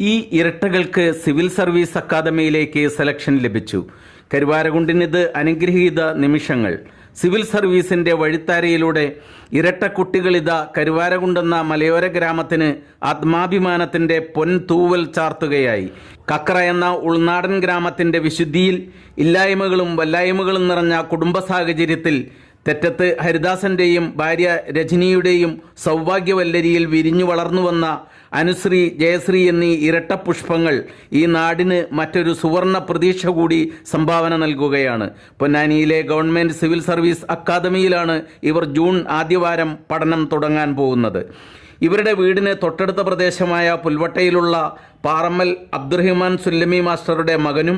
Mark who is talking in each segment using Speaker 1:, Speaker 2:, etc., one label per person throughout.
Speaker 1: ഈ ഇരട്ടകൾക്ക് civil service അക്കാദമിയിലേക്ക് selection ലഭിച്ചു. കരുവാരകുണ്ടിനിത് അനുഗ്രഹീത നിമിഷങ്ങൾ. സിവിൽ സർവീസിന്റെ വഴിത്താരയിലൂടെ ഇരട്ട കുട്ടികളിതാ കരുവാരകുണ്ടെന്ന മലയോര ഗ്രാമത്തിന് ആത്മാഭിമാനത്തിന്റെ പൊൻതൂവൽ ചാർത്തുകയായി. കക്ര എന്ന ഉൾനാടൻ ഗ്രാമത്തിന്റെ വിശുദ്ധിയിൽ ഇല്ലായ്മകളും വല്ലായ്മകളും നിറഞ്ഞ കുടുംബ സാഹചര്യത്തിൽ തെറ്റത്ത് ഹരിദാസന്റെയും ഭാര്യ രജനിയുടെയും സൗഭാഗ്യവല്ലരിയിൽ വിരിഞ്ഞു വളർന്നുവന്ന അനുശ്രീ, ജയശ്രീ എന്നീ ഇരട്ട പുഷ്പങ്ങൾ ഈ നാടിന് മറ്റൊരു സുവർണ പ്രതീക്ഷ കൂടി സംഭാവന നൽകുകയാണ്. പൊന്നാനിയിലെ ഗവൺമെന്റ് സിവിൽ സർവീസ് അക്കാദമിയിലാണ് ഇവർ ജൂൺ ആദ്യവാരം പഠനം തുടങ്ങാൻ പോകുന്നത്. ഇവരുടെ വീടിന് തൊട്ടടുത്ത പ്രദേശമായ പുൽവട്ടയിലുള്ള പാറമ്മൽ അബ്ദുറഹിമാൻ സുല്ലമി മാസ്റ്ററുടെ മകനും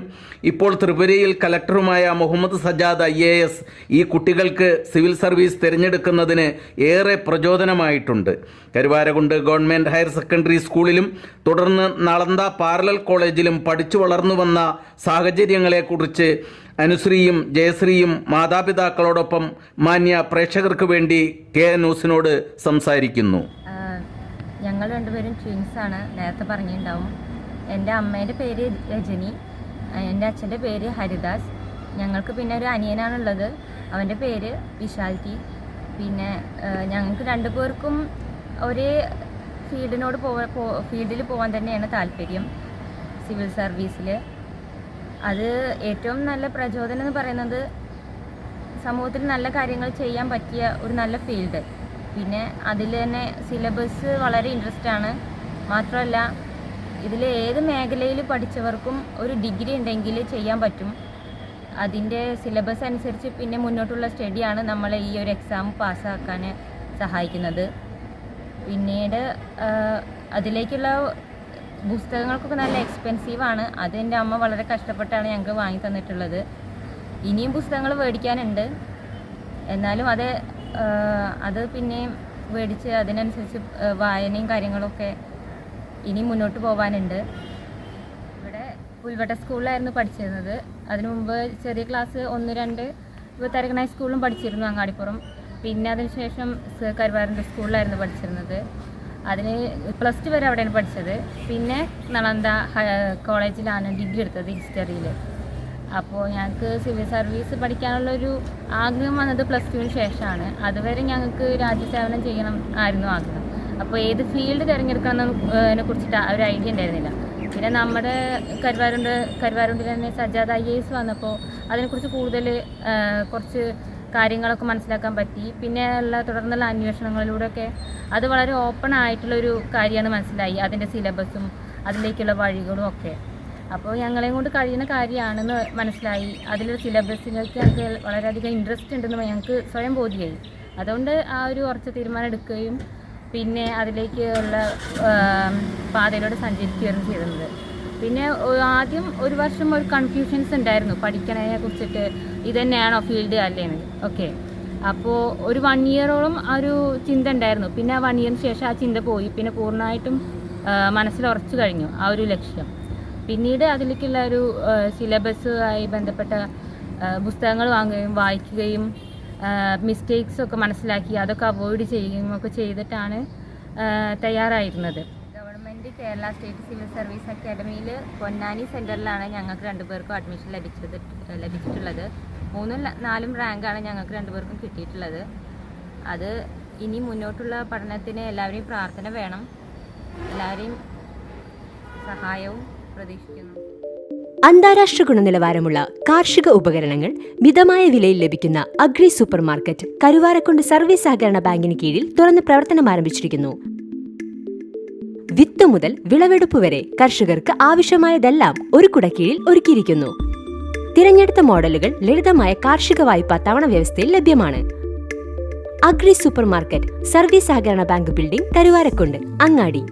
Speaker 1: ഇപ്പോൾ ത്രിപുരയിൽ കലക്ടറുമായ മുഹമ്മദ് സജാദ് IAS ഈ കുട്ടികൾക്ക് സിവിൽ സർവീസ് തിരഞ്ഞെടുക്കുന്നതിന് ഏറെ പ്രചോദനമായിട്ടുണ്ട്. കരുവാരകുണ്ട് ഗവൺമെൻറ് ഹയർ സെക്കൻഡറി സ്കൂളിലും തുടർന്ന് നളന്ദ പാരലൽ കോളേജിലും പഠിച്ചു വളർന്നു വന്ന സാഹചര്യങ്ങളെക്കുറിച്ച് അനുശ്രീയും ജയശ്രീയും മാതാപിതാക്കളോടൊപ്പം മാന്യ പ്രേക്ഷകർക്ക് വേണ്ടി KNNewsനോട് സംസാരിക്കുന്നു.
Speaker 2: ഞങ്ങൾ രണ്ടുപേരും ട്വിൻസാണ്, നേരത്തെ പറഞ്ഞിട്ടുണ്ടാവും. എൻ്റെ അമ്മേൻ്റെ പേര് രജനി, എൻ്റെ അച്ഛൻ്റെ പേര് ഹരിദാസ്. ഞങ്ങൾക്ക് പിന്നെ ഒരു അനിയനാണുള്ളത്, അവൻ്റെ പേര് വിശാൽറ്റി. പിന്നെ ഞങ്ങൾക്ക് രണ്ടുപേർക്കും ഒരേ ഫീൽഡിൽ പോകാൻ തന്നെയാണ് താല്പര്യം, സിവിൽ സർവീസിൽ. അത് ഏറ്റവും നല്ല പ്രചോദനം എന്ന് പറയുന്നത് സമൂഹത്തിൽ നല്ല കാര്യങ്ങൾ ചെയ്യാൻ പറ്റിയ ഒരു നല്ല ഫീൽഡ്. പിന്നെ അതിൽ തന്നെ സിലബസ് വളരെ ഇൻട്രസ്റ്റ് ആണ്. മാത്രമല്ല ഇതിൽ ഏത് മേഖലയിൽ പഠിച്ചവർക്കും ഒരു ഡിഗ്രി ഉണ്ടെങ്കിൽ ചെയ്യാൻ പറ്റും. അതിൻ്റെ സിലബസ് അനുസരിച്ച് പിന്നെ മുന്നോട്ടുള്ള സ്റ്റഡിയാണ് നമ്മളെ ഈ ഒരു എക്സാം പാസ്സാക്കാൻ സഹായിക്കുന്നത്. പിന്നീട് അതിലേക്കുള്ള പുസ്തകങ്ങൾക്കൊക്കെ നല്ല എക്സ്പെൻസീവാണ്. അത് എൻ്റെ അമ്മ വളരെ കഷ്ടപ്പെട്ടാണ് ഞങ്ങൾക്ക് വാങ്ങി തന്നിട്ടുള്ളത്. ഇനിയും പുസ്തകങ്ങൾ മേടിക്കാനുണ്ട്, എന്നാലും അത് പിന്നെ മേടിച്ച് അതിനനുസരിച്ച് വായനയും കാര്യങ്ങളൊക്കെ ഇനി മുന്നോട്ട് പോകാനുണ്ട്. ഇവിടെ പുൽവട്ട സ്കൂളിലായിരുന്നു പഠിച്ചിരുന്നത്. അതിനു മുമ്പ് ചെറിയ ക്ലാസ് 1, 2 തരകനായ സ്കൂളിലും പഠിച്ചിരുന്നു, അങ്ങാടിപ്പുറം. പിന്നെ അതിനുശേഷം കരുവാരകുണ്ട് സ്കൂളിലായിരുന്നു പഠിച്ചിരുന്നത്. അതിന് +2 വരെ അവിടെയാണ് പഠിച്ചത്. പിന്നെ നളന്ദ കോളേജിലാണ് ഡിഗ്രി എടുത്തത്, ഹിസ്റ്ററിയിൽ. അപ്പോൾ ഞങ്ങൾക്ക് സിവിൽ സർവീസ് പഠിക്കാനുള്ളൊരു ആഗ്രഹം വന്നത് +2-ന് ശേഷമാണ്. അതുവരെ ഞങ്ങൾക്ക് രാജ്യസേവനം ചെയ്യണം ആയിരുന്നു ആഗ്രഹം. അപ്പോൾ ഏത് ഫീൽഡ് തിരഞ്ഞെടുക്കണം എന്നതിനെ കുറിച്ചിട്ട് ഒരു ഐഡിയ ഉണ്ടായിരുന്നില്ല. പിന്നെ നമ്മുടെ കരുവാരകുണ്ടിൽ തന്നെ സജാദ് IAS വന്നപ്പോൾ അതിനെക്കുറിച്ച് കൂടുതൽ കുറച്ച് കാര്യങ്ങളൊക്കെ മനസ്സിലാക്കാൻ പറ്റി. പിന്നെ തുടർന്നുള്ള അന്വേഷണങ്ങളിലൂടെയൊക്കെ അത് വളരെ ഓപ്പൺ ആയിട്ടുള്ളൊരു കാര്യമാണ് മനസ്സിലായി, അതിൻ്റെ സിലബസും അതിലേക്കുള്ള വഴികളും ഒക്കെ. അപ്പോൾ ഞങ്ങളെയും കൊണ്ട് കഴിയുന്ന കാര്യമാണെന്ന് മനസ്സിലായി. അതിലൊരു സിലബസിലേക്ക് ഞങ്ങൾക്ക് വളരെയധികം ഇൻട്രസ്റ്റ് ഉണ്ടെന്ന് ഞങ്ങൾക്ക് സ്വയം ബോധ്യമായി. അതുകൊണ്ട് ആ ഒരു ഉറച്ച തീരുമാനം എടുക്കുകയും പിന്നെ അതിലേക്കുള്ള പാതയിലൂടെ സഞ്ചരിക്കുകയാണ് ചെയ്യുന്നത്. പിന്നെ ആദ്യം ഒരു വർഷം ഒരു കൺഫ്യൂഷൻസ് ഉണ്ടായിരുന്നു പഠിക്കണതിനെ കുറിച്ചിട്ട്. ഇതുതന്നെയാണോ ഫീൽഡ് അല്ലേന്ന് ഒക്കെ. അപ്പോൾ ഒരു 1 ഇയറോളം ആ ഒരു ചിന്ത ഉണ്ടായിരുന്നു. പിന്നെ ആ 1 ഇയറിന് ശേഷം ആ ചിന്ത പോയി. പിന്നെ പൂർണ്ണമായിട്ടും മനസ്സിൽ ഉറച്ചു കഴിഞ്ഞു ആ ഒരു ലക്ഷ്യം. പിന്നീട് അതിലേക്കുള്ള ഒരു സിലബസുമായി ബന്ധപ്പെട്ട പുസ്തകങ്ങൾ വായിക്കുകയും മിസ്റ്റേക്സ് ഒക്കെ മനസ്സിലാക്കി അതൊക്കെ അവോയ്ഡ് ചെയ്യുകയും ഒക്കെ ചെയ്തിട്ടാണ് തയ്യാറായിരുന്നത്. Government Kerala state civil service അക്കാദമിയിൽ പൊന്നാനി സെൻറ്ററിലാണ് ഞങ്ങൾക്ക് രണ്ടുപേർക്കും അഡ്മിഷൻ ലഭിച്ചിട്ടുള്ളത്. 3ഉം 4ഉം റാങ്കാണ് ഞങ്ങൾക്ക് രണ്ടുപേർക്കും കിട്ടിയിട്ടുള്ളത്. അത് ഇനി മുന്നോട്ടുള്ള പഠനത്തിന് എല്ലാവരെയും പ്രാർത്ഥന വേണം, എല്ലാവരെയും സഹായവും പ്രതീക്ഷിക്കുന്നു.
Speaker 3: അന്താരാഷ്ട്ര ഗുണനിലവാരമുള്ള കാർഷിക ഉപകരണങ്ങൾ മിതമായ വിലയിൽ ലഭിക്കുന്ന agri supermarket Karuvarakundu service സഹകരണ ബാങ്കിന് കീഴിൽ തുറന്ന് പ്രവർത്തനം ആരംഭിച്ചിരിക്കുന്നു. വിത്ത് മുതൽ വിളവെടുപ്പ് വരെ കർഷകർക്ക് ആവശ്യമായതെല്ലാം ഒരു കുടക്കീഴിൽ ഒരുക്കിയിരിക്കുന്നു. തിരഞ്ഞെടുത്ത മോഡലുകൾ ലളിതമായ കാർഷിക വായ്പാ തവണ വ്യവസ്ഥയിൽ ലഭ്യമാണ്. അഗ്രി സൂപ്പർ മാർക്കറ്റ് സർവീസ് സഹകരണ ബാങ്ക് ബിൽഡിംഗ് കരുവാരക്കുണ്ട്, അങ്ങാടി.